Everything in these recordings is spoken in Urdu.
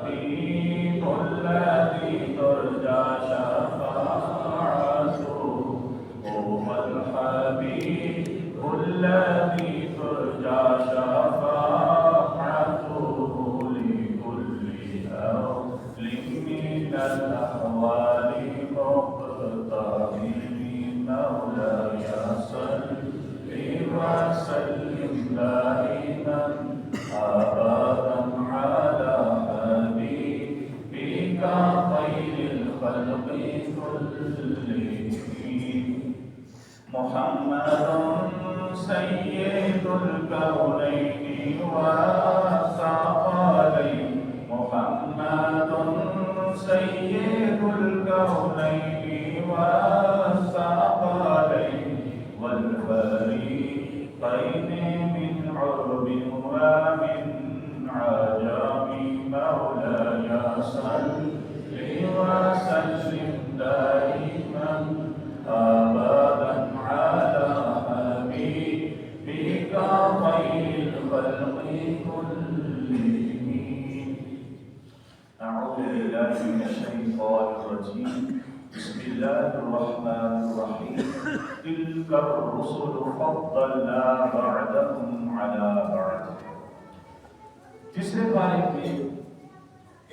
الحبيب الذي ترجى شفاعته، هو الحبيب الذي ترجى شفاعته لكل هول من الأحوال مقتضي. مولاي صل وسلم دائما أبدا على حبيبك خير الخلق كلهم. محمد سيد الكونين والثقلين، محمد سيد الكونين والثقلين والفريقين من عرب ومن عجم. مولاي صل وسلم دائما أبدا على حبيبك خير الخلق كلهم. أعوذ بالله من الشيطان الرجيم. بسم الله الرحمن الرحيم. تلك الرسل فضلنا بعضهم على بعض. تیسرے پارے میں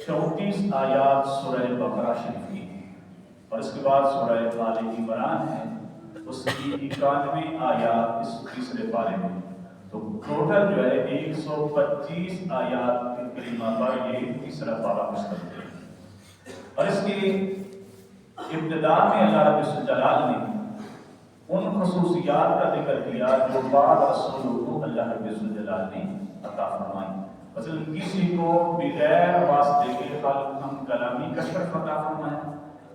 34 آیات سورہ بقرہ شریف کی ہیں، اور اس کے بعد سورہ آل عمران ہے، اس کی 91 آیات اس تیسرے پارے میں. تو ٹوٹل جو ہے 125 آیات کریمہ پر یہ تیسرا پارہ مشتمل ہے. اور اس کی ابتدا میں اللہ رب الجلال نے ان خصوصیات کا ذکر کیا جو بعض رسولوں کو اللہ رب الجلال نے عطا فرمائی. مثلا کسی کو بغیر واسطے کے خلق ہم کلامی کا شرف عطا فرمایا،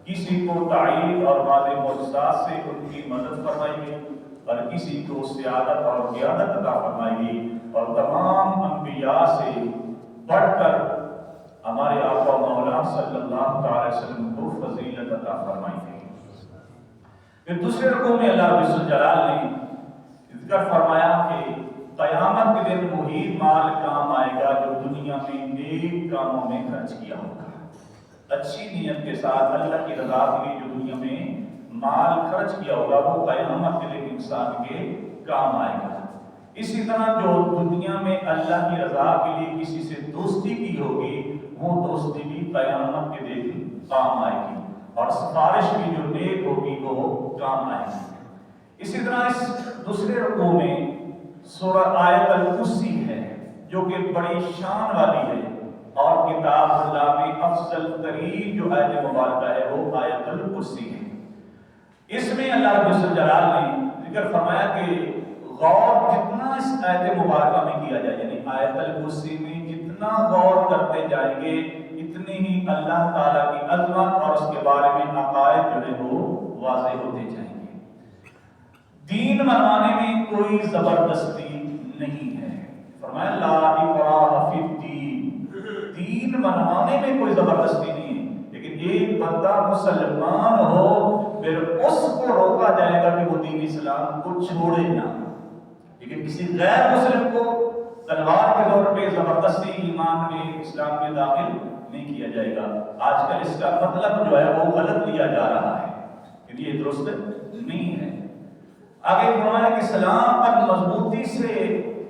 کسی کو تعین اور واضح معجزات سے ان کی مدد فرمائی گئی، اور کسی کو سیادت اور قیادت عطا فرمائی گئی. اور تمام انبیاء سے بڑھ کر ہمارے آقا مولا صلی اللہ علیہ وسلم کو فضیلت عطا فرمائی گئی. پھر دوسرے رکوع میں اللہ رب الجلال نے ذکر فرمایا کہ قیامت کے دن وہی مال کام آئے گا جو دنیا میں نیک کاموں میں خرچ کیا ہوگا. اچھی نیت کے ساتھ اللہ کی رضا کے لیے جو دنیا میں مال خرچ کیا ہوگا وہ قیامت کے دن انسان کے کام آئے گا. اسی طرح جو دنیا میں اللہ کی رضا کے لیے کسی سے دوستی کی ہوگی وہ دوستی بھی قیامت کے دن کام آئے گی، اور سفارش بھی جو نیک ہوگی وہ کام آئے گی. اسی طرح اس دوسرے رکوع میں سورہ آیت الکرسی ہے جو کہ بڑی شان والی ہے، اور کتاب اللہ میں افضل ترین جو آیت مبارکہ ہے وہ آیت الکرسی ہے. اس میں اللہ رب الجلال نے ذکر فرمایا کہ غور جتنا اس آیت مبارکہ میں کیا جائے، یعنی آیت الکرسی میں جتنا غور کرتے جائیں گے اتنی ہی اللہ تعالیٰ کی عظمت اور اس کے بارے میں عقائد جو ہے وہ واضح ہوتے جائیں گے. دین منانے میں کوئی زبردستی نہیں ہے. فرمایا لا اکراہ فی الدین، دین منوانے میں کوئی زبردستی نہیں ہے. لیکن ایک بندہ مسلمان ہو پھر اس کو روکا جائے گا کہ وہ دین اسلام کو چھوڑے نہ، لیکن کسی غیر مسلم کو تلوار کے طور پہ زبردستی ایمان میں اسلام میں داخل نہیں کیا جائے گا. آج کل اس کا مطلب جو ہے وہ غلط لیا جا رہا ہے، کیونکہ یہ درست نہیں ہے. آگے فرمایا کہ اسلام پر مضبوطی سے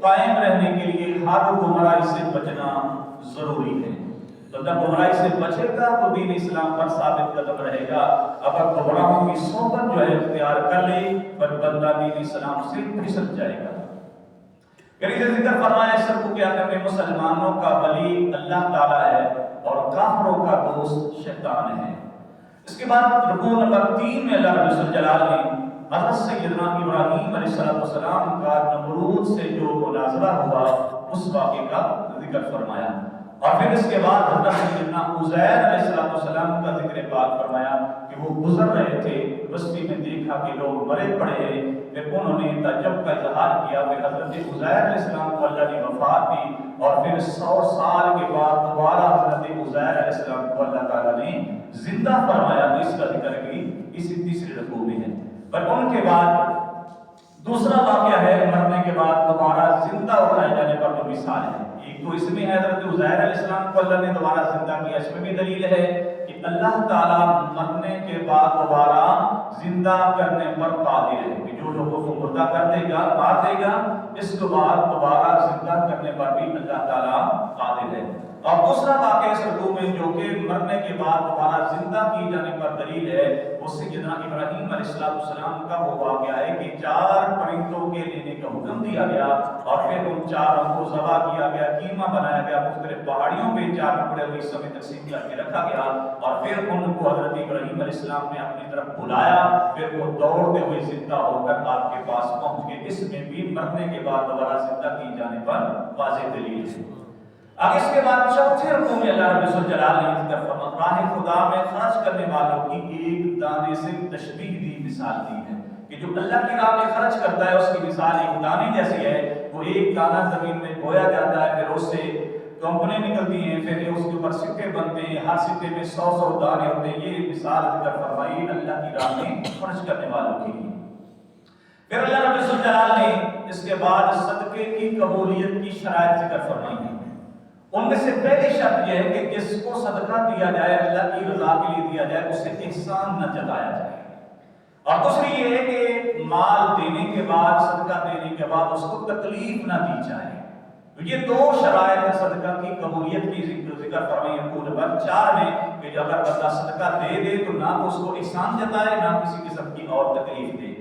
قائم رہنے کے لیے ہر گمراہی سے بچنا ضروری ہے. بندہ گمراہی سے بچے گا تو دین اسلام پر ثابت قدم رہے گا. اگر گمراہوں کی صحبت جو ہے اختیار کر لے پر بندہ دین اسلام سے پھسل جائے گا. یعنی ذکر فرمایا اس کو کیا کرتے ہیں، مسلمانوں کا ولی اللہ تعالیٰ ہے اور کافروں کا دوست شیطان ہے. اس کے بعد رکوع نمبر 3 میں اللہ رب الجلال نے حضرت سیدنا ابراہیم علیہ السلام کا نمرود سے جو مناظرہ ہوا اس واقعے کا ذکر فرمایا. اور پھر اس کے بعد حضرت سیدنا عزیر علیہ السلام کا ذکر پاک فرمایا کہ وہ گزر رہے تھے، بستی میں دیکھا کہ لوگ مرے پڑے ہیں. پھر انہوں نے تعجب کا اظہار کیا. پھر حضرت عزیر علیہ السلام کو اللہ نے وفات دی، اور پھر 100 سال کے بعد دوبارہ حضرت عزیر علیہ السلام کو اللہ تعالیٰ نے زندہ فرمایا. تو اس کا ذکر بھی اسی تیسرے رکوع میں ہے. پر ان کے بعد دوسرا واقعہ ہے مرنے کے بعد دوبارہ زندہ اٹھائے جانے پر جو مثال ہے. ایک تو اس میں حضرت عزیر علیہ السلام کو اللہ نے دوبارہ زندہ کیا، اس میں بھی دلیل ہے کہ اللہ تعالیٰ مرنے کے بعد دوبارہ زندہ کرنے پر قادر ہے، کہ جو لوگوں کو مردہ کر دے گا، مار دے گا، اس کے بعد دوبارہ زندہ کرنے پر بھی اللہ تعالیٰ قادر ہے۔ اور دوسرا واقعہ اس رکوع میں جو کہ مرنے کے بعد دوبارہ زندہ کی جانے پر دلیل ہے، وہ سیدنا ابراہیم علیہ السلام کا وہ واقعہ ہے کہ 4 پرندوں کے لینے کا حکم دیا گیا اور پھر ان 4 کو ذبح کیا گیا، قیمہ بنایا گیا، مختلف پہاڑیوں پہ 4 ٹکڑے ہوئے حصوں میں تقسیم کر کے رکھا گیا اور پھر ان کو حضرت ابراہیم علیہ السلام نے اپنی طرف بلایا، پھر وہ دوڑتے ہوئے زندہ ہو کر آپ کے پاس پہنچ گئے۔ اس میں بھی مرنے کے بعد دوبارہ زندہ کی جانے پر واضح دلیل ہے۔ اب اس کے بعد چوتھے رکوع میں اللہ رب الجلال نے ذکر فرمایا راہ خدا میں خرچ کرنے والوں کی ایک دانے سے تشبیہ دی، مثال دی ہے کہ جو اللہ کی راہ میں خرچ کرتا ہے اس کی مثال ایک دانے جیسی ہے۔ وہ ایک دانہ زمین میں بویا جاتا ہے، پھر اس سے کمپنیں نکلتی ہیں، پھر اس کے اوپر سکے بنتے ہیں، ہر سکے میں 100 دانے ہوتے ہیں۔ یہ مثال ذکر فرمائی اللہ کی راہ میں خرچ کرنے والوں کے لیے۔ پھر اللہ رب الجلال نے اس کے بعد صدقے کی قبولیت کی شرائط ذکر فرمائی ہیں۔ ان میں سے پہلی شرط یہ ہے کہ جس کو صدقہ دیا جائے اللہ کی رضا کے لیے دیا جائے، اسے احسان نہ جتایا جائے، اور دوسری یہ ہے کہ مال دینے کے بعد، صدقہ دینے کے بعد اس کو تکلیف نہ دی جائے۔ تو یہ 2 شرائط صدقہ کی قبولیت کی ذکر فرمائی ہے پورے نمبر 4 میں کہ جو اگر بندہ صدقہ دے تو نہ تو اس کو احسان جتائے، نہ کسی قسم کی اور تکلیف دے۔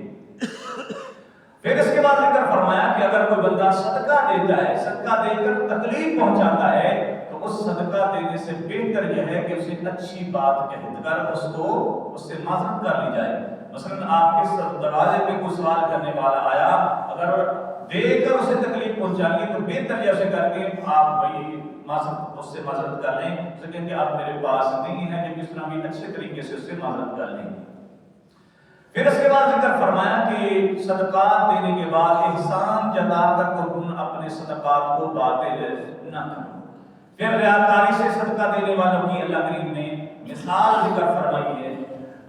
پھر اس کے بعد ذکر فرمایا کہ اگر کوئی بندہ صدقہ دیتا ہے، صدقہ دے کر تکلیف پہنچاتا ہے، تو اس صدقہ دینے سے بہتر یہ ہے کہ اسے اچھی بات کہہ کر اس سے معذرت کر لی جائے۔ مثلا آپ کے دروازے پہ کوئی سوال کرنے والا آیا، اگر دے کر اسے تکلیف پہنچانی تو بہتر یہ اسے کر کے آپ اس سے معذرت کر لیں، اسے کہیں کہ آپ میرے پاس نہیں ہیں، جب اس طرح بھی اچھے طریقے سے اس سے معذرت کر لیں۔ پھر اس کے بعد ذکر فرمایا کہ صدقات دینے کے بعد احسان جتا کر تم اپنے صدقات کو باطل نہ کرو۔ پھر ریاکاری سے صدقہ دینے والوں کی اللہ کریم نے مثال ذکر فرمائی ہے،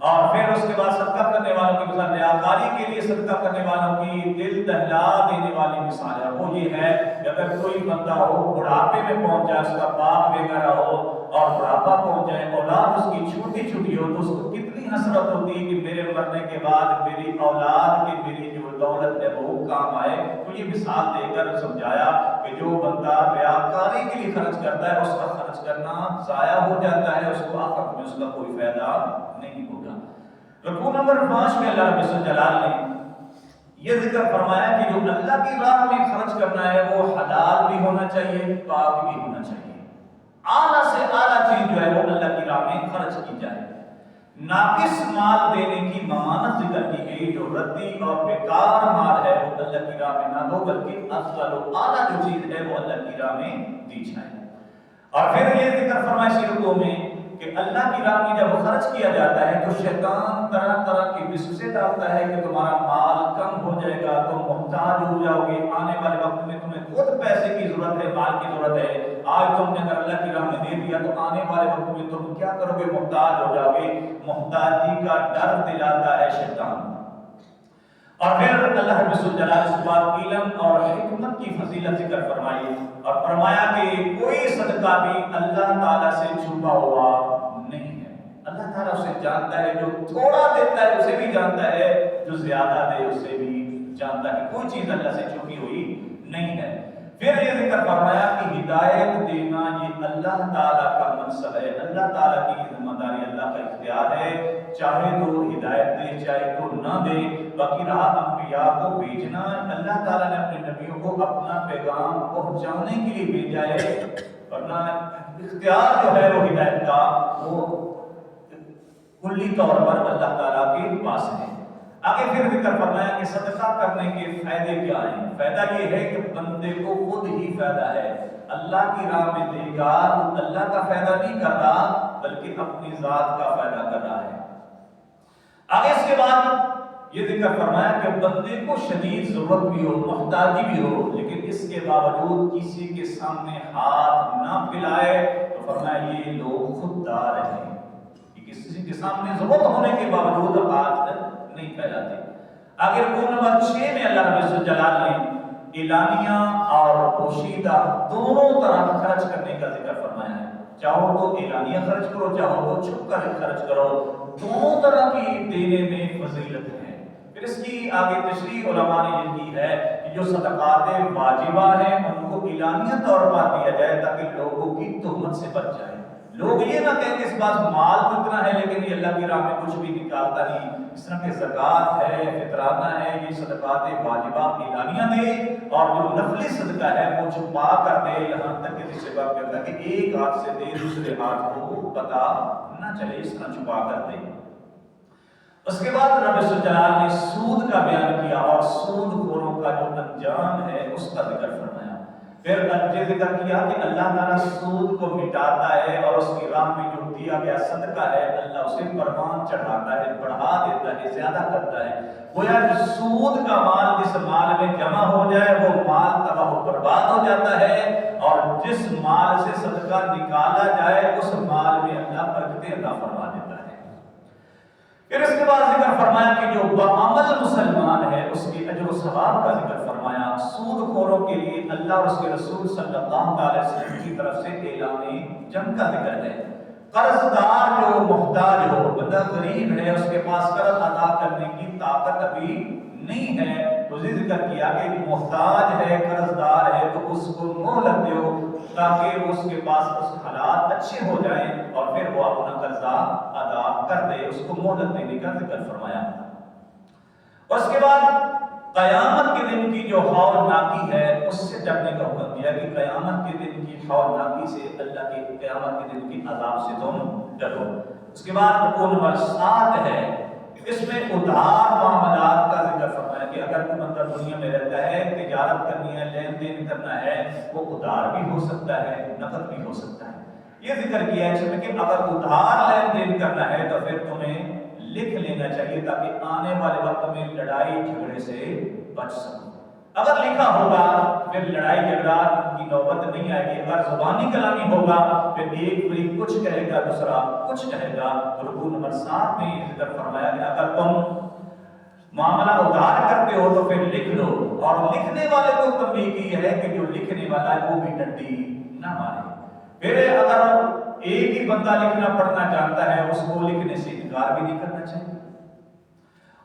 اور پھر اس کے بعد صدقہ کرنے والوں کی مثال، ریاکاری کے لیے صدقہ کرنے والوں کی دل دہلا دینے والی مثال ہے۔ وہ یہ ہے کہ اگر کوئی بندہ ہو، بڑھاپے میں پہنچ جائے، اس کا باپ بے گھر ہو اور بڑھاپا پہنچ جائے، اولاد اس کی چھوٹی چھوٹی ہو، تو اس کو کتنی حسرت ہوتی ہے کہ میرے مرنے کے بعد میری اولاد کی میری جو دولت ہے وہ کام آئے۔ تو یہ مثال دے کر سمجھایا کہ جو بندہ ریاکاری کے لیے خرچ کرتا ہے، اس کا خرچ کرنا ضائع ہو جاتا ہے، اس کو آخرت میں اس کا کوئی فائدہ نہیں ہوگا۔ رکوع نمبر 5 میں اللہ رب الجلال نے یہ ذکر فرمایا کہ جو اللہ کی راہ میں خرچ کرنا ہے وہ حلال بھی ہونا چاہیے، پاک بھی ہونا چاہیے۔ اعلیٰ سے اعلیٰ چیز جو ہے وہ اللہ کی راہ میں خرچ کی جائے۔ ناقص مال دینے کی ممانعت ذکر کی گئی، جو ردی اور بیکار مال ہے وہ اللہ کی راہ میں نہ دو، بلکہ افضل و اعلیٰ جو چیز ہے وہ اللہ کی راہ میں دی جائے۔ اور پھر یہ ذکر فرمایا اسی رکوع میں کہ اللہ کی راہ میں جب خرچ کیا جاتا ہے تو شیطان طرح طرح کی وسوسے ڈالتا ہے کہ تمہارا مال کم ہو جائے گا، تم محتاج ہو جاؤ گے، آنے والے وقت میں تمہیں خود پیسے کی ضرورت ہے، مال کی ضرورت ہے۔ آج تم نے اگر اللہ کی راہ میں دے دیا تو آنے والے وقت میں تم کیا کرو گے؟ محتاج ہو جاؤ گے۔ محتاجی کا ڈر دلاتا ہے شیطان۔ اور پھر اللہ رب الجلال اس بات علم اور حکمت کی فضیلت ذکر فرمائی اور فرمایا کہ کوئی صدقہ بھی اللہ تعالیٰ سے چھپا ہوا نہیں ہے۔ اللہ تعالیٰ اسے جانتا ہے، جو تھوڑا دیتا ہے اسے بھی جانتا ہے، جو زیادہ دے اسے بھی جانتا ہے۔ کوئی چیز اللہ سے چھپی ہوئی نہیں ہے۔ پھر یہ ذکر فرمایا کہ ہدایت دینا یہ اللہ تعالیٰ کا منصب ہے، اللہ تعالیٰ کی ذمہ داری، اللہ کا اختیار ہے، چاہے تو ہدایت دے چاہے تو نہ دے۔ باقی رہا انبیاء کو بھیجنا، اللہ تعالیٰ نے اپنے نبیوں کو اپنا پیغام پہنچانے کے لیے بھیجا ہے، ورنہ اختیار جو ہے وہ ہدایت کا وہ کلی طور پر اللہ تعالیٰ کے پاس ہے۔ آگے پھر ذکر فرمایا کہ صدقہ کرنے کے فائدے کیا ہیں۔ فائدہ یہ ہے کہ بندے کو خود ہی فائدہ ہے، اللہ کی راہ میں دے گا تو اللہ کا فائدہ نہیں کر رہا بلکہ اپنی ذات کا فائدہ کر رہا ہے۔ آگے اس کے بعد یہ ذکر فرمایا کہ بندے کو شدید ضرورت بھی ہو، محتاجی بھی ہو، لیکن اس کے باوجود کسی کے سامنے ہاتھ نہ پھیلائے، تو فرمایا یہ لوگ خوددار ہیں، کسی کے سامنے ضرورت ہونے کے باوجود ہاتھ نہیں پھیلاتے۔ آگے رکوع نمبر 6 میں اللہ رب الجلال نے اعلانیہ اور پوشیدہ دونوں طرح خرچ کرنے کا ذکر فرمایا ہے. چاہو تو اعلانیہ خرچ کرو، چاہو تو چھپ کر خرچ کرو، دونوں طرح کی دینے میں فضیلت ہے. پھر اس کی آگے تشریح علماء نے یہ کی ہے کہ جو صدقات واجبہ ہیں ان کو اعلانیہ طور پر دیا جائے تاکہ لوگوں کی تہمت سے بچ جائے. لوگ یہ نہ کہیں کہ اس پاس مال تو اتنا ہے لیکن یہ اللہ کی راہ میں کچھ بھی نکالتا نہیں. اس طرح کہ زکوٰۃ ہے، فطرانہ ہے، یہ صدقات واجبہ اعلانیہ دے، اور جو نفلی صدقہ ہے وہ چھپا کر دے، یہاں تک کہ جسے بات کرتا ہے کہ ایک ہاتھ سے دے دوسرے ہاتھ کو پتہ نہ چلے، اس طرح چھپا کر دے. اس کے بعد رب الجلال نے سود کا بیان کیا اور سود خوروں کا جو انجام ہے اس کا ذکر فرمایا. پھر یہ ذکر کیا کہ اللہ تعالیٰ سود کو مٹاتا ہے اور اس کی راہ میں جو دیا گیا صدقہ ہے اللہ اسے پروان چڑھاتا ہے، بڑھا دیتا ہے، زیادہ کرتا ہے. گویا سود کا مال جس مال میں جمع ہو جائے وہ مال تباہ و برباد ہو جاتا ہے، اور جس مال سے صدقہ نکالا جائے اس مال میں اللہ برکتیں عطا فرما دیتا ہے. پھر اس کے بعد ذکر فرمایا کہ جو بعمل مسلمان ہے اس کے اجر و ثواب کا ذکر فرمایا. سود خوروں کے لیے اللہ اور اس کے رسول صلی اللہ علیہ وسلم کی طرف سے اعلان جنگ کا ذکر ہے. قرض دار جو محتاج ہو، بندہ غریب ہے، اس کے پاس قرض ادا کرنے کی طاقت ابھی نہیں ہے، تو یہ ذکر کیا کہ محتاج ہے، قرض دار ہے، تو اس کو مہلت دو تاکہ اس کے پاس اس حالات اچھے ہو جائیں اور پھر وہ اپنا قرضہ ادا کر دے. اس کو مہلت دینے کا ذکر فرمایا. اور اس کے بعد قیامت کے دن کی جو ہولناکی ہے اس سے ڈرنے کا حکم دیا کہ قیامت کے دن کی ہولناکی سے، اللہ کے قیامت کے دن کی عذاب سے تم ڈرو. اس کے بعد رکوع نمبر 7 ہے، اس میں ادھار معاملات کا ذکر فرمایا کہ اگر کوئی بندہ دنیا میں رہتا ہے، تجارت کرنی ہے، لین دین کرنا ہے، وہ ادھار بھی ہو سکتا ہے، نقد بھی ہو سکتا ہے. یہ ذکر کیا ہے کہ اگر ادھار لین دین کرنا ہے تو پھر تمہیں لکھ لینا چاہیے تاکہ آنے والے وقت میں لڑائی جھگڑے سے بچ سکو. اگر لکھا ہوگا پھر لڑائی جھگڑا کی نوبت نہیں آئے گی. اگر زبانی کلامی ہوگا پھر ایک فریق کچھ کہے گا دوسرا کچھ کہے گا. تو رکوع نمبر 7 میں یہ ذکر فرمایا کہ اگر تم معاملہ ادھار کرتے ہو تو پھر لکھ لو، اور لکھنے والے کو تنبیہ کی ہے کہ جو لکھنے والا ہے وہ بھی ڈنڈی نہ مارے. پھر اگر ایک ہی بندہ لکھنا پڑھنا جانتا ہے اس کو لکھنے سے انکار بھی نہیں کرنا چاہیے.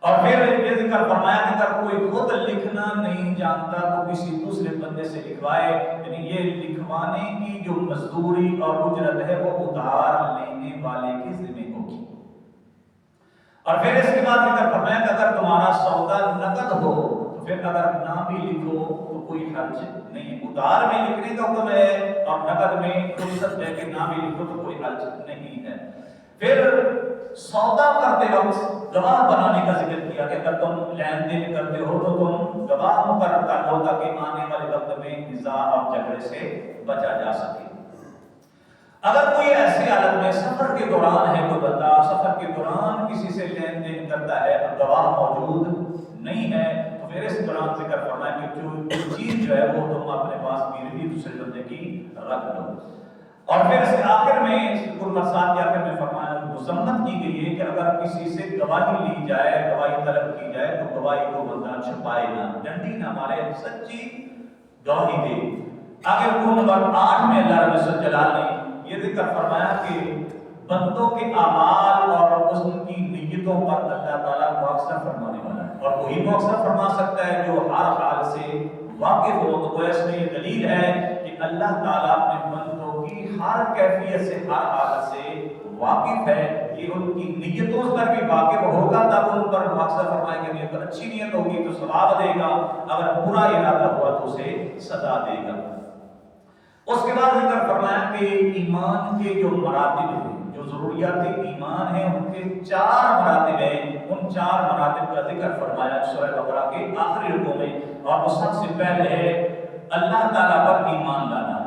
اور پھر یہ ذکر فرمایا کہ اگر کوئی خود لکھنا نہیں جانتا تو کسی دوسرے بندے سے لکھوائے، یعنی یہ لکھوانے کی جو مزدوری اور اجرت ہے وہ ادھار لینے والے کی ذمہ ہوگی. اور پھر اس کے بعد ذکر فرمایا کہ اگر تمہارا سودا نقد ہو تو پھر اگر نہ بھی لکھو تو کوئی حرج نہیں. ادھار میں لکھنے کا حکم ہے اور نقد میں رخصت ہے کہ نہ بھی لکھو تو کوئی حرج نہیں ہے. پھر سودا کرتے وقت گواہ بنانے کا ذکر کیا کہ اگر تم لین دین کرتے ہو تو تم گواہ مقرر کر لو تاکہ آنے والے وقت میں نزاع اور جھگڑے سے بچا جا سکے. اگر کوئی ایسی حالت میں سفر کے دوران ہے، کوئی بندہ سفر کے دوران کسی سے لین دین کرتا ہے اور گواہ موجود نہیں ہے، تو پھر اس دوران ذکر فرمایا کہ جو چیز جو ہے وہ تم اپنے پاس گروی دوسرے بندے کی رکھ لو. اور پھر اس کے آخر میں رکوع نمبر 7 کے آخر میں فرمایا مذمت کی گئی ہے کہ اگر کسی سے گواہی لی جائے، گواہی طلب کی جائے تو گواہی کو بندہ چھپائے نہ، ڈنڈی نہ مارے، سچی گواہی دے. آگے رکوع نمبر 8 میں اللہ رب الجلال نے یہ ذکر فرمایا کہ بندوں کے اعمال اور ان کی نیتوں پر اللہ تعالیٰ مواخذہ فرمانے والا ہے، اور وہی مواخذہ فرما سکتا ہے جو ہر حال سے واقف ہو. تو اس میں یہ دلیل ہے کہ اللہ تعالیٰ اپنے بندوں کی ہر کیفیت سے، ہر حالت سے واقف ہے. یہ ان کی نیتوں پر بھی واقف ہوگا تب ان پر مواخذہ فرمائے گا. نیت اچھی نیت ہوگی تو ثواب دے گا، اگر برا ارادہ ہوا تو اسے سزا دے گا. اس کے بعد ذکر فرمایا کہ ایمان کے جو مراتب ہیں، جو ضروریات ایمان ہیں، ان کے 4 مراتب ہیں. ان 4 مراتب کا ذکر فرمایا سورہ بقرہ کے آخری رکوع میں. اور وہ سب سے پہلے ہے اللہ تعالیٰ پر ایمان لانا.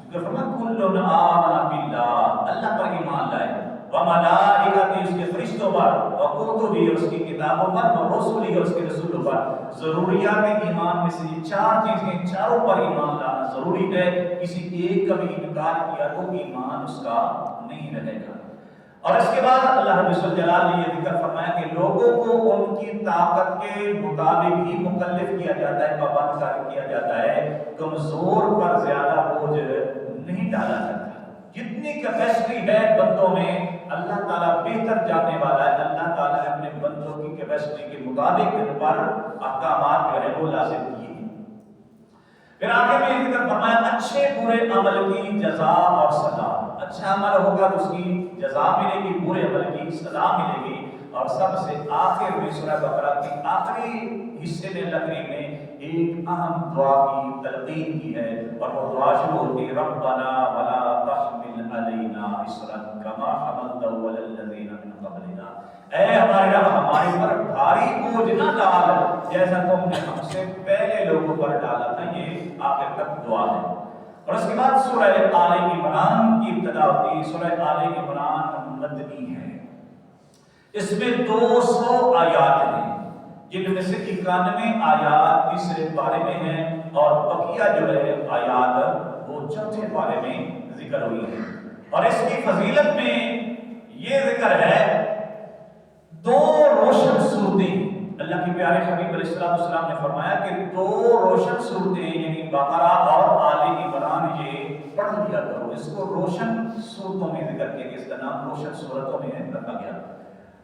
ذکر فرمایا کل آمن باللہ، اللہ پر ایمان لائے، وملائکتہ، اس کے فرشتوں پر، وکتبہ، اس کی کتابوں پر، ورسلہ، اس کے رسولوں پر. ضروریات ایمان میں سے یہ 4 چیزیں، چاروں پر ایمان لانا ضروری ہے. کسی ایک کا بھی انکار کیا تو ایمان اس کا نہیں رہے گا. اور اس کے بعد اللہ رب الجلال نے یہ ذکر فرمایا کہ لوگوں کو ان کی طاقت کے مطابق ہی مکلف کیا جاتا ہے، پابند کیا جاتا ہے، کمزور پر زیادہ بوجھ نہیں ڈالا جاتا۔ جتنی کیپیسٹی ہے بندوں میں اللہ تعالیٰ بہتر جاننے والا ہے، اللہ تعالیٰ نے اپنے بندوں کی کیپیسٹی کے مطابق ان پر احکامات جو ہے وہ لازم کیے ہیں۔ پھر آگے میں یہ ذکر فرمایا اچھے برے عمل کی جزا اور سزا۔ اچھا عمل ہوگا تو اس کی جزا ملے گی، برے عمل کی سزا ملے گی۔ اور سب سے آخر میں سورہ بقرہ کی آخری حصے میں اللہ کریم نے ایک اہم دعا کی تلقین کی ہے، اور وہ دعا شروع ہوتی ہے ربنا ولا تحمل علینا اصرا کما حملته علی الذین من قبلنا۔ اے ہمارے رب ہمارے پر بھاری بوجھ نہ ڈال جیسا تم نے ہم سے پہلے لوگوں پر ڈالا تھا۔ یہ آخر تک دعا ہے۔ اور اس کے بعد سورہ آل عمران کی ابتدا ہوتی ہے۔ سورہ آل عمران مدنی ہے، اس میں 200 آیات ہیں، جن میں سے 91 آیات تیسرے پارے میں ہیں، اور بقیہ جو ہے آیات وہ چوتھے پارے میں ذکر ہوئی ہے۔ اور اس کی فضیلت میں یہ ذکر ہے 2 روشن صورتیں۔ اللہ کے پیارے حبیب علیہ السلام نے فرمایا کہ 2 روشن صورتیں یعنی بقرہ اور آل عمران یہ پڑھ لیا کرو۔ اس کو روشن صورتوں میں ذکر کیا گیا، اس کا نام روشن صورتوں میں رکھا گیا۔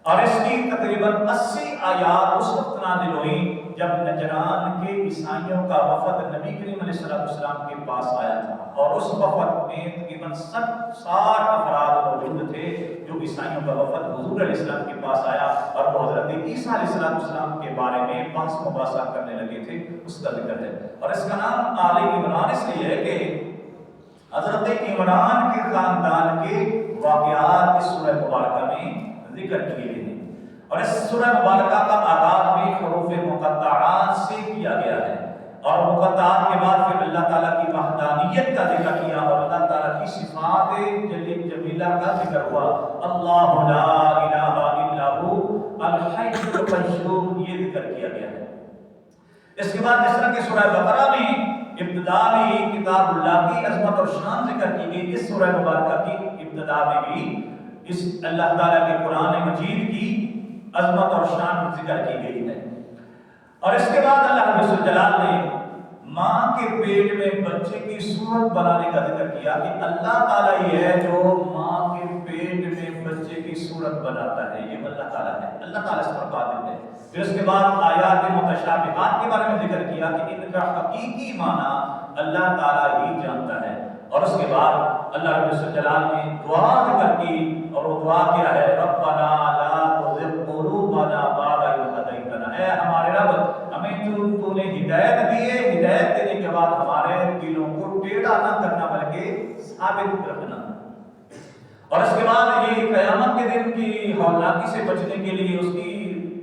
اور اس کی تقریباً 80 آیات اس وقت نازل ہوئی جب نجران کے عیسائیوں کا وفد نبی کریم علیہ السلام کے پاس آیا تھا، اور اس وفد میں تقریباً 60 افراد موجود تھے جو عیسائیوں کا وفد حضور علیہ السلام کے پاس آیا، اور وہ حضرت عیسیٰ علیہ السلام کے بارے میں بحث مباحثہ کرنے لگے تھے، اس کا ذکر ہے۔ اور اس کا نام آل عمران اس لیے ہے کہ حضرت عمران کے خاندان کے واقعات اس سورہ مبارکہ میں ذکر کیے گئے ہیں۔ اور اس سورہ مبارکہ کا آغاز بھی حروف مقطعات سے کیا گیا ہے، اور مقطعات کے بعد پھر اللہ تعالیٰ کی وحدانیت کا ذکر کیا، اور اللہ تعالیٰ کی صفات جمیلہ کا ذکر ہوا۔ اللہ لا الہ الا ہو الحی القیوم، یہ ذکر کیا گیا ہے۔ اس کے بعد جس طرح کہ سورہ بقرہ میں ابتدا میں کتاب اللہ کی عظمت اور شان ذکر کی گئی، اس سورہ مبارکہ کی ابتدا میں بھی اس اللہ تعالیٰ کے قرآن مجید کی عظمت اور شان ذکر کی گئی ہے۔ اور اس کے بعد اللہ رب الجلال نے ماں کے پیٹ میں بچے کی صورت بنانے کا ذکر کیا کہ اللہ تعالیٰ یہ ہے جو ماں کے پیٹ میں بچے کی صورت بناتا ہے، یہ اللہ تعالیٰ ہے، اللہ تعالیٰ اس پر قادر ہے۔ پھر اس کے بعد آیات متشابہات کے بارے میں ذکر کیا کہ ان کا حقیقی معنی اللہ تعالیٰ ہی جانتا ہے۔ اور اس کے بعد اللہ رب الجلال نے دعا ذکر کی، اور وہ دعا کیا ہے ربنا لا تزغ قلوبنا بعد إذ هديتنا۔ اے ہمارے رب ہمیں تو نے ہدایت دی ہے، ہدایت دینے کے بعد ہمارے دلوں کو ٹیڑھا نہ کرنا بلکہ ثابت رکھنا۔ اور اس کے بعد یہ قیامت کے دن کی ہولناکی سے بچنے کے لیے اس کی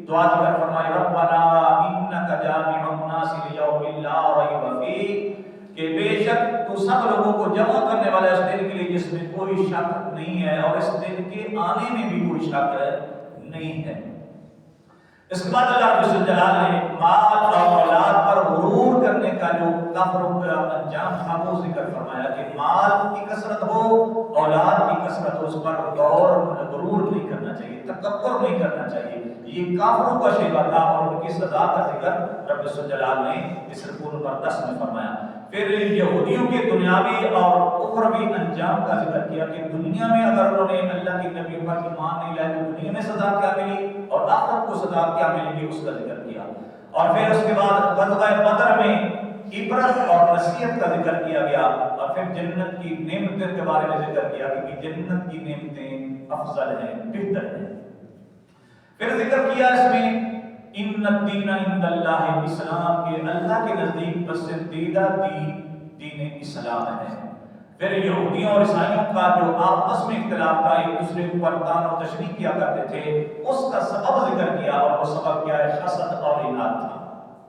دعا ذکر فرمائے ربنا انک جامع الناس لیوم لا ریب فیہ، کہ بے شک تو سب لوگوں کو جمع کرنے والا اس دن کے لیے جس میں کوئی شک نہیں ہے، اور اس دن کے آنے میں بھی کوئی شک نہیں ہے۔ اس کے بعد اللہ رب الجلال نے مال اور اولاد پر غرور کرنے کا جو کفروں کا انجام تھا وہ ذکر فرمایا کہ مال کی کثرت ہو، اولاد کی کثرت ہو، اس پر غرور نہیں کرنا چاہیے، تکبر نہیں کرنا چاہیے، یہ کافروں کا شیوا تھا، اور ان کی سزا کا ذکر رب الجلال نے اس رکوع نمبر 10 میں فرمایا۔ پھر یہودیوں کے دنیاوی اور اخروی انجام کا ذکر کیا کہ دنیا میں اگر انہوں نے اللہ کے نبی پر ایمان نہیں لایا تو دنیا میں سزا کیا ملی اور آخرت کو سزا کیا ملے گی، اس کا ذکر کیا۔ اور پھر اس کے بعد غزوہ بدر میں عبرت اور نصیحت کا ذکر کیا گیا، اور پھر جنت کی نعمتوں کے بارے میں ذکر کیا کہ جنت کی نعمتیں افضل ہیں، بہتر ہیں۔ پھر ذکر کیا اس میں ان الدین عند اللہ اسلام، کے اللہ کے نزدیک پسندیدہ دین اسلام ہے۔ پھر یہودیوں اور عیسائیوں کا جو آپس میں اختلاف تھا، ایک دوسرے پر طعن و تشنیع کیا کرتے تھے، اس کا سبب ذکر کیا، اور وہ سبب کیا ہے؟ حسد اور اناد تھا۔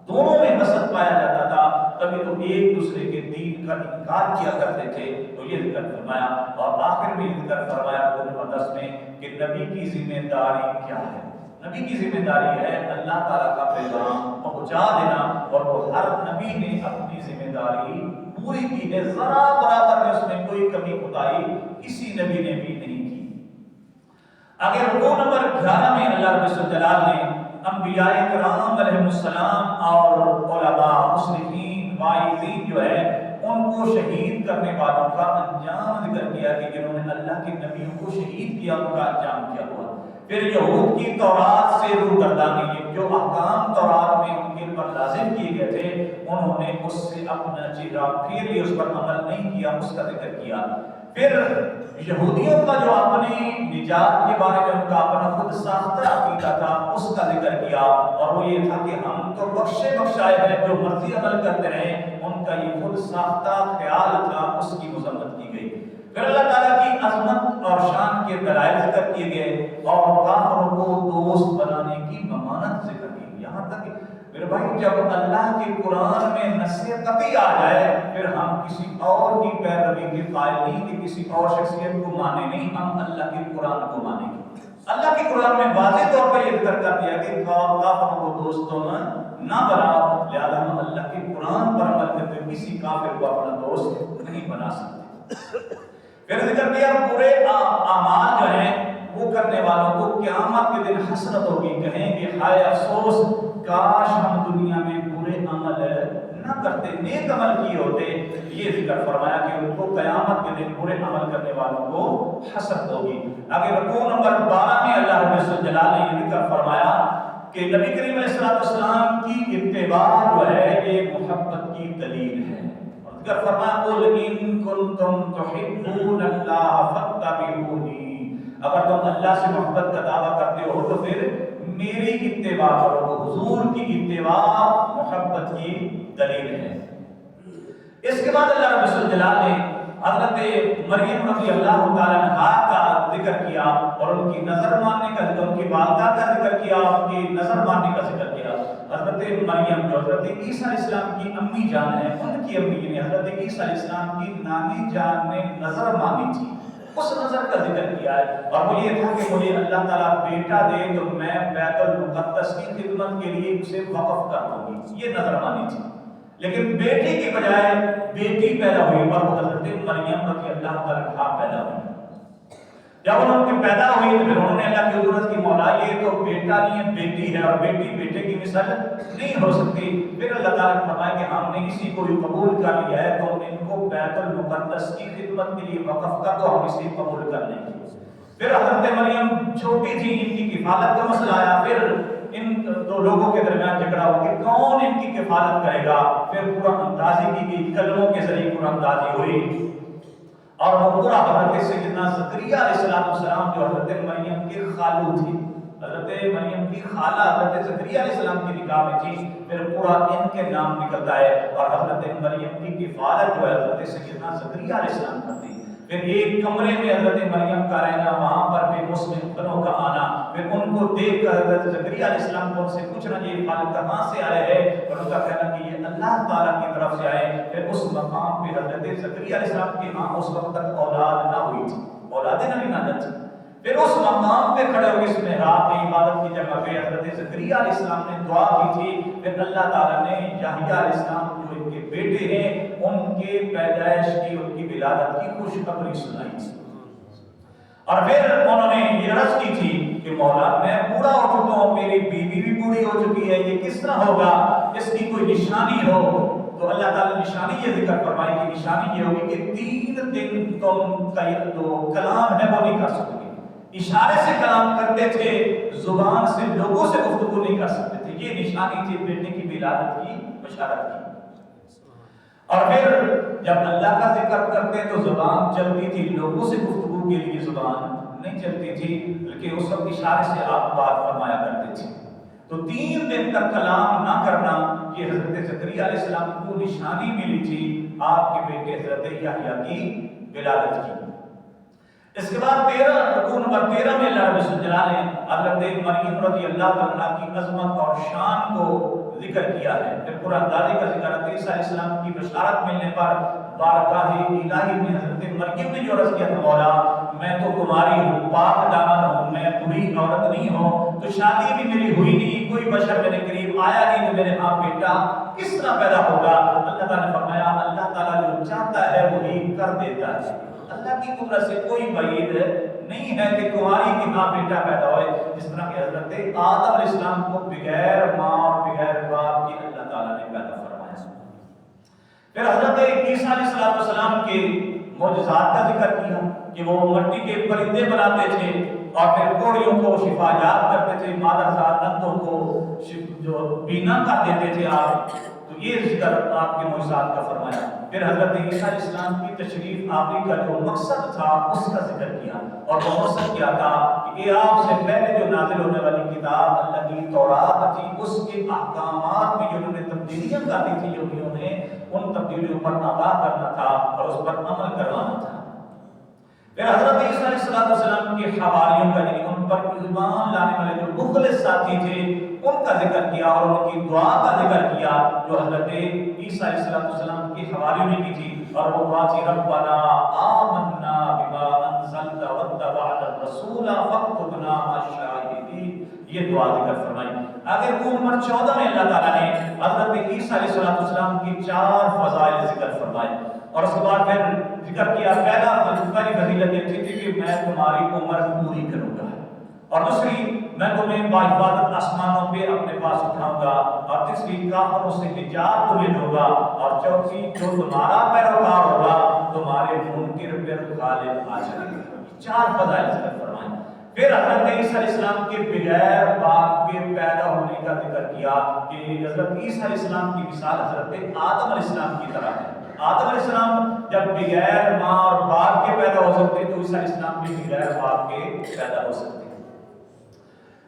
دونوں میں حسد پایا جاتا تھا، تبھی تو ایک دوسرے کے دین کا انکار کیا کرتے تھے، تو یہ ذکر فرمایا۔ اور آخر میں ذکر فرمایا نمبر 10 میں کہ نبی کی ذمہ داری کیا ہے۔ نبی کی ذمہ داری ہے اللہ تعالیٰ کا پیغام پہنچا دینا، اور وہ ہر نبی نے اپنی ذمہ داری پوری کی ہے، ذرا برابر میں اس میں کوئی کمی کوتاہی کسی نبی نے بھی نہیں کی۔ آگے رکوع نمبر 11 میں اللہ رب الجلال نے انبیاء کرام علیہ السلام اور علماء مصلحین واعظین جو ہے ان کو شہید کرنے والوں کا انجام ذکر کیا کہ جنہوں نے اللہ کے نبیوں کو شہید کیا ان کا انجام کیا ہوا. پھر یہود کی تورات سے روگردانی کی، جو احکام تورات میں ان کے پر لازم کیے گئے تھے انہوں نے اس سے اپنا چہرہ پھیر لیا، اس پر عمل نہیں کیا، اس کا ذکر کیا. پھر یہودیوں کا جو اپنی نجات کے بارے میں ان کا اپنا خود ساختہ عقیدہ تھا اس کا ذکر کیا، اور وہ یہ تھا کہ ہم تو بخشے بخشائے ہیں، جو مرضی عمل کرتے رہے. ان کا یہ خود ساختہ خیال تھا، اس کی مذمت کی گئی. پھر اللہ تعالیٰ کی عظمت اور شان کے دلائل ذکر کیے گئے اور کافروں کو دوست بنانے کی ممانعت ذکر کی. یہاں تک میرے بھائی جب اللہ کے قرآن میں نص قطعی آ جائے پھر ہم کسی اور کی پیروی کے قائل نہیں کہ کسی اور شخصیت کو مانے نہیں، ہم اللہ کے قرآن کو مانیں گے. اللہ کے قرآن میں واضح طور پر یہ ذکر کر دیا کہ کافروں کو دوستوں نہ بناؤ، لہذا ہم اللہ کے قرآن پر عمل کرتے ہوئے کسی کافر کو اپنا دوست نہیں بنا سکتے. پھر ذکر کیا برے اعمال جو ہیں وہ کرنے والوں کو قیامت کے دن حسرت ہوگی، کہیں کہ ہائے افسوس، کاش ہم دنیا میں برے عمل نہ کرتے، نیک عمل کیے ہوتے. یہ ذکر فرمایا کہ ان کو قیامت کے دن برے عمل کرنے والوں کو حسرت ہوگی. آگے رکوع نمبر 12 میں اللہ رب الجلال نے یہ ذکر فرمایا کہ نبی کریم علیہ السلام کی اتباع جو ہے یہ محبت کی دلیل ہے. ذکر فرمایا قل ان کنتم تحبون اللہ فاتبعونی، اگر تم اللہ سے محبت کا دعویٰ کرتے ہو تو پھر میری اتباع کرو. حضور کی اتباع محبت کی دلیل ہے. اس کے بعد اللہ رب الجلال نے حضرت مریم رضی اللہ تعالیٰ عنہا کا ذکر کیا اور ان کی نظر ماننے کا ذکر، ان کی والدہ کا ذکر کیا، ان کی نظر ماننے کا ذکر کیا. حضرت مریم جو حضرت عیسیٰ علیہ السلام کی امی جان ہے، ان کی امی یعنی حضرت عیسیٰ علیہ السلام کی نانی جان نے نظر مانی تھی، اس نظر کا ذکر کیا ہے. اور وہ یہ تھا کہ مجھے اللہ تعالیٰ بیٹا دے تو میں بیت المقدس کی خدمت کے لیے اسے وقف کر دوں گی، یہ نظر مانی تھی. لیکن بیٹی کی بجائے بیٹی پیدا ہوئی اور وہ حضرت مریم رضی اللہ تعالیٰ پیدا ہوئی. جب ان کی پیدا ہوئی تو پھر انہوں نے اللہ کی حضرت کی مولا یہ تو بیٹا نہیں ہے بیٹی ہے، اور بیٹی بیٹے کی مثال نہیں ہو سکتی. پھر اللہ تعالیٰ نے فرمایا کہ ہم نے کسی کو قبول کر لیا ہے تو ان کو بیت المقدس کی خدمت کے لیے وقف کر دو، ہم اسے قبول کر لیں گے. پھر حضرت مریم چھوٹی تھی، ان کی کفالت کا مسئلہ آیا. پھر ان دو لوگوں کے درمیان جھگڑا ہو کہ کون ان کی کفالت کرے گا. پھر قرآن اندازی کی گئی، کلموں کے ذریعے قرآن اندازی ہوئی اور وہ پورا حضرت سیدنا زکریا علیہ السلام جو حضرت مریم کے خالو تھی، حضرت مریم کی خالہ حضرت زکریا علیہ السلام کی نکاح میں تھی. پھر پورا ان کے نام نکلتا ہے اور حضرت مریم کی کفالت جو ہے حضرت سیدنا زکریا علیہ السلام کرتی. پھر ایک کمرے میں حضرت مریم کا رہنا، وہاں پر بھی مسلم بنوں کا آنا. پھر ان کو دیکھ کر حضرت زکریا علیہ السلام کو ان سے پوچھنا یہ خالد کہاں سے آئے ہیں، اور ان کا کہنا کہ یہ اللہ تعالیٰ کی طرف سے آئے. پھر اس مقام پہ حضرت زکریا علیہ السلام کے ہاں اس وقت تک اولاد نہ ہوئی تھی، اولاد نبی نہ تھی. پھر اس مقام پہ کھڑے ہو کے اس محراب میں عبادت کی جگہ پہ حضرت زکریا علیہ السلام نے دعا کی تھی. پھر اللہ تعالیٰ نے یحییٰ علیہ السلام جو ان کے بیٹے ہیں ان کے پیدائش کی، ان کی ولادت کی خوشخبری سنائی تھی. اور پھر انہوں نے یہ عرض کی تھی کہ مولا میں بوڑھا ہو چکا ہوں، میری بیوی بھی بوڑھی ہو چکی ہے، یہ کس طرح ہوگا، اس کی کوئی نشانی ہو. تو اللہ تعالیٰ نے نشانی یہ ذکر فرمائی کہ نشانی یہ ہوگی کہ 3 دن تم کا یہ جو کلام ہے وہ نہیں کر سکتے. اشارے سے کلام کرتے تھے، زبان سے لوگوں سے گفتگو نہیں کر سکتے تھے. یہ نشانی تھی بیٹے کی ولادت کی بشارت کی. اور پھر جب اللہ کا ذکر کرتے تو زبان چلتی تھی، لوگوں سے گفتگو کے لیے زبان نہیں چلتی تھی، بلکہ اس وقت اشارے سے آپ بات فرمایا کرتے تھے. تو 3 دن تک کلام نہ کرنا یہ حضرت زکریا علیہ السلام کو نشانی ملی تھی آپ کے بیٹے حضرت یحییٰ کی ولادت کی. اس کے بعد رکوع نمبر 13 میں اللہ رب الجلال نے حضرت مریم رضی اللہ عنہا کی عظمت اور شان کو ذکر کیا ہے. پھر قرآن اندازی کا ذکر حضرت عیسیٰ علیہ السلام کی بشارت ملنے پر بارگاہ الہی میں حضرت مریم نے جو عرض کیا تھا مولا میں تو کماری ہوں، پاک دامن ہوں، میں بوڑھی عورت نہیں ہوں، تو شادی بھی میری ہوئی نہیں، کوئی بشر میرے قریب آیا نہیں، تو میرے ہاں بیٹا کس طرح پیدا ہوگا. اللہ تعالیٰ نے فرمایا اللہ تعالیٰ جو چاہتا ہے وہی کر دیتا ہے. اللہ کی قدرت سے کوئی بعید نہیں ہے کہ کماری کی ماں بیٹا پیدا ہوئے، جس طرح کہ حضرت آدم علیہ السلام کو بغیر ماں اور بغیر باپ کی اللہ تعالیٰ نے پیدا فرمایا۔ پھر حضرت عیسیٰ علیہ السلام کے معجزات کا ذکر کیا کہ وہ مٹی کے پرندے بناتے تھے اور پھر کوڑیوں کو شفا یاب کرتے تھے، مادر ذاتوں کو جو بینا کر دیتے تھے آپ، تو یہ ذکر آپ کے معجزات کا فرمایا۔ پھر حضرت عیسیٰ علیہ السلام کی تشریف آوری کا جو مقصد تھا اس کا ذکر کیا، اور وہ مقصد کیا تھا کہ آپ سے پہلے جو نازل ہونے والی کتاب اللہ کی تورات تھی، اس کے احکامات میں جو انہوں نے تبدیلیاں کر دی تھی یہودیوں نے، ان تبدیلیوں پر آگاہ کرنا تھا اور اس پر عمل کروانا تھا۔ پھر حضرت عیسیٰ علیہ السلام کے حواریوں کا، یعنی ان پر ایمان لانے والے جو مخلص ساتھی تھے ان کا ذکر کیا اور ان کی دعا کا ذکر کیا جو حضرت عیسیٰ علیہ السلام کی حواریوں نے کی تھی، اور وہ دعا تھی ربنا آمنا بما انزلت واتبعنا الرسول فاکتبنا مع الشاہدین، یہ دعا ذکر فرمائی۔ آگے رکوع نمبر 14 میں اللہ تعالیٰ نے حضرت عیسیٰ علیہ السلام کی 4 فضائل ذکر فرمائے، اور اس کے بعد پھر ذکر کیا پہلی فضیلت یہ تھی کہ میں تمہاری عمر پوری کروں گا، اور دوسری میں تمہیں باحفاظت آسمانوں پہ اپنے پاس اٹھاؤں گا، اور تیسری کافروں سے نجات تمہیں دوں گا، اور چوتھی جو تمہارا پیروکار ہوگا تمہارے منکر پر غالب آ جائے گا۔ 4 فضائل ذکر فرمائے۔ پھر حضرت عیسیٰ علیہ السلام کے بغیر باپ کے پیدا ہونے کا ذکر کیا کہ حضرت عیسیٰ علیہ السلام کی مثال حضرت آدم علیہ السلام کی طرح ہے۔ آدم علیہ السلام جب بغیر ماں اور باپ کے پیدا ہو سکتے تو عیسیٰ علیہ السلام بھی بغیر باپ کے پیدا ہو سکتے۔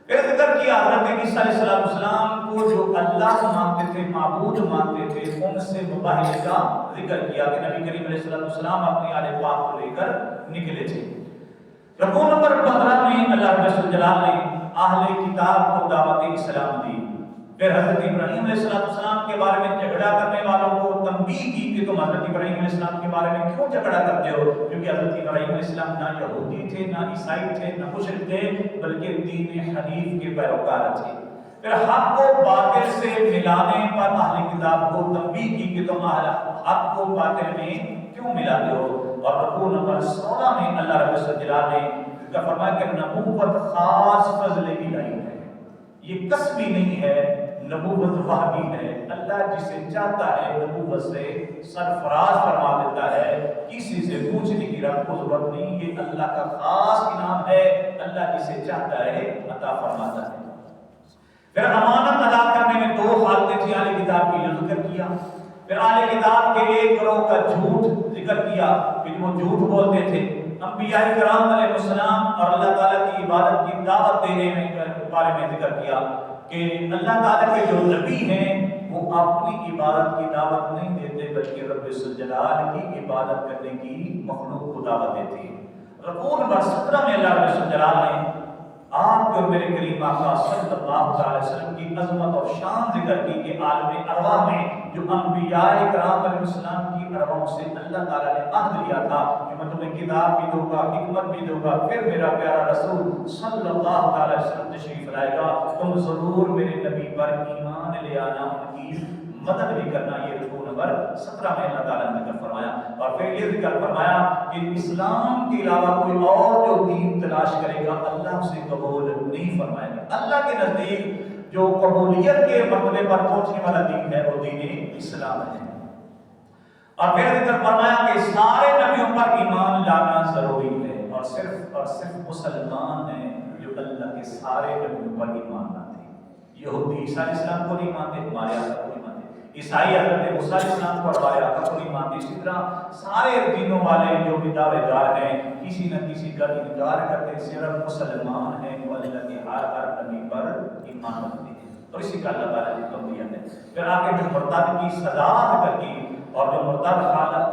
پھر ذکر کیا حضرت عیسیٰ علیہ السلام کو جو اللہ کو مانتے تھے، معبود مانتے تھے، ان سے مباہلے کا ذکر کیا کہ نبی کریم علیہ السلام اپنے آل پاک کو لے کر نکلے تھے۔ رکوع نمبر 15 میں اللہ رب الجلال نے اہل کتاب کو دعوت اسلام دی۔ پھر حضرت ابراہیم علیہ السلام کے بارے میں جھگڑا کرنے والوں کو تنبیہ کی کہ تم حضرت ابراہیم علیہ السلام کے بارے میں کیوں جھگڑا کرتے ہو، کیونکہ حضرت ابراہیم علیہ السلام نہ یہودی تھے، نہ عیسائی تھے، نہ مشرک تھے، بلکہ دین حنیف کے پیروکار تھے۔ پھر حق کو باطل سے ملانے پر اہل کتاب کو تنبیہ کی کہ تم حق کو باطل میں کیوں ملاتے ہو، اور رکوع نمبر 16 میں اللہ رب الجلال نے فرمایا کہ نبوت خاص فضل الہی ہے، یہ کسبی نہیں ہے، نبوت وحی ہے، اللہ جسے چاہتا ہے نبوت سے سرفراز فرما دیتا ہے، کسی سے پوچھنے کی ضرورت نہیں، یہ اللہ کا خاص انعام ہے، اللہ جسے چاہتا ہے عطا فرماتا ہے۔ پھر امانت ادا کرنے میں 2 حالتیں تھیں اہل کتاب کی، جو ذکر کیا۔ پھر اہل کتاب کے ایک گروہ کا جھوٹ ذکر کیا کہ وہ جھوٹ بولتے تھے، انبیاء کرام علیہ السلام اور اللہ تعالیٰ کی عبادت کی دعوت دینے میں بارے میں ذکر کیا کہ اللہ تعالیٰ کے جو نبی ہیں وہ اپنی عبادت کی دعوت نہیں دیتے بلکہ رب الجلال کی عبادت کرنے کی مخلوق کو دعوت دیتے ہیں۔ رکوع نمبر 17 میں اللہ رب الجلال نے آپ کے اور میرے کریم آقا صلی اللہ علیہ وسلم کی عظمت اور شان ذکر کی کہ عالم ارواح میں جو انبیاء کرام علیہ السلام کی ارواحوں سے اللہ تعالیٰ نے عہد لیا تھا کہ میں تمہیں کتاب بھی دوں گا، حکمت بھی دوں گا، پھر میرا پیارا رسول صلی اللہ علیہ وسلم تشریف لائے گا، تم ضرور میرے نبی پر ایمان لے آنا، ان کی مدد بھی کرنا۔ یہ رکوع نمبر 17 میں اللہ تعالیٰ نے ذکر فرمایا، اور پھر یہ ذکر فرمایا کہ اسلام کے علاوہ کوئی اور جو دین تلاش کرے گا اللہ اسے قبول نہیں فرمائے گا۔ اللہ کے نزدیک جو قبولیت کے مرتبے پر پہنچنے والا دین ہے وہ دین اسلام ہے۔ اور پھر ذکر فرمایا کہ سارے نبیوں پر ایمان لانا ضروری ہے، اور صرف مسلمان ہیں جو اللہ کے سارے نبیوں پر ایمان لاتے ہیں۔ یہودی عیسیٰ علیہ السلام کو نہیں مانتے، ہمارے آقا کو نہیں مانتے، عیسائی حضرت موسیٰ علیہ السلام کو اور ہمارے آقا کو نہیں مانتے، اسی طرح سارے دینوں والے جو بھی دعوے دار ہیں کسی نہ کسی کا انکار کرتے، صرف مسلمان ہیں جو اللہ کے ہر نبی پر ایمان رکھتے ہیں، اور اسی کا اللہ تعالیٰ کی قبولیت ہے۔ پھر آگے جو مرتد کی سزا ذکر کی، اور جو مرتد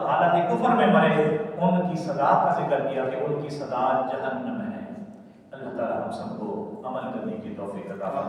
حالت کفر میں مرے ان کی سزا کا ذکر کیا کہ ان کی سزا جہنم ہے۔ اللہ تعالیٰ ہم سب کو عمل کرنے کی توفیق عطا فرمائے۔